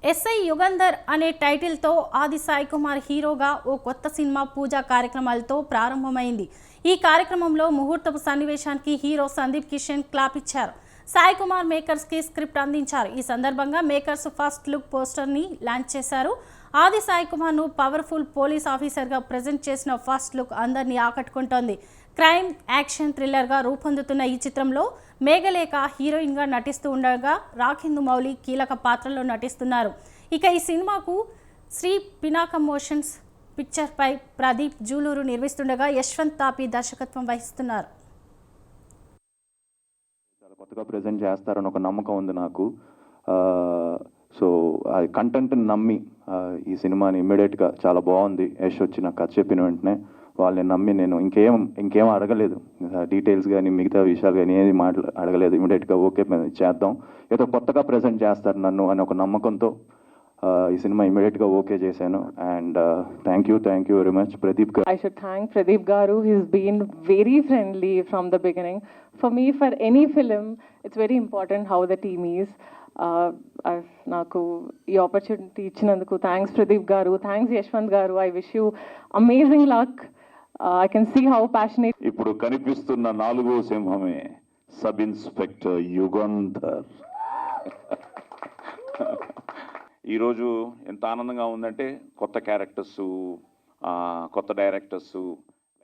SI Yugandhar అనే టైటిల్తో ఆది సాయి కుమార్ హీరోగా ఓ కొత్త సినిమా పూజా కార్యక్రమాలతో ప్రారంభమైంది. ఈ కార్యక్రమంలో ముహూర్తపు సన్నివేశానికి హీరో సందీప్ కిషన్ క్లాప్ ఇచ్చారు. సాయి కుమార్ మేకర్స్కి స్క్రిప్ట్ అందించారు. ఈ సందర్భంగా మేకర్స్ ఫస్ట్ లుక్ పోస్టర్ని లాంచ్ చేశారు. ఆది సాయి కుమార్ను పవర్ఫుల్ పోలీస్ ఆఫీసర్గా ప్రజెంట్ చేసిన ఫస్ట్ లుక్ అందరినీ ఆకట్టుకుంటోంది. క్రైమ్ యాక్షన్ థ్రిల్లర్గా రూపొందుతున్న ఈ చిత్రంలో మేఘలేఖ హీరోయిన్గా నటిస్తూ ఉండగా రాఖిందు మౌలి కీలక పాత్రలో నటిస్తున్నారు. ఇక ఈ సినిమాకు శ్రీ పినాక మోషన్స్ పిక్చర్పై ప్రదీప్ జూలూరు నిర్మిస్తుండగా యశ్వంత్ తాపి దర్శకత్వం వహిస్తున్నారు. చాలా కొత్తగా ప్రజెంట్ చేస్తారని ఒక నమ్మకం ఉంది నాకు. సో ఆ కంటెంట్ని నమ్మి ఈ సినిమాని ఇమ్మీడియట్గా చాలా బాగుంది యశ్ వచ్చి నాకు కథ చెప్పిన వెంటనే వాళ్ళని నమ్మి నేను ఇంకేం అడగలేదు, డీటెయిల్స్ కానీ మిగతా విషయాలు కానీ ఏది అడగలేదు. ఇమీడియట్గా ఓకే చేద్దాం, ఏదో కొత్తగా ప్రజెంట్ చేస్తారు నన్ను అని ఒక నమ్మకంతో ఈ సినిమా ఇమీడియట్గా ఓకే చేశాను. And thank you very much Pradeep garu. I should thank Pradeep garu. He's been very friendly from the beginning. For me, for any film, it's very important how the team is. నాకు ఈ opportunity ఇచ్చినందుకు thanks Pradeep గారు, thanks Yashwant గారు. I wish you amazing luck. I can see how passionate. ఇప్పుడు కనిపిస్తున్న 4వ సింహమే sub inspector Yugandhar. ఈరోజు ఎంత ఆనందంగా ఉందంటే కొత్త క్యారెక్టర్స్, కొత్త డైరెక్టర్స్,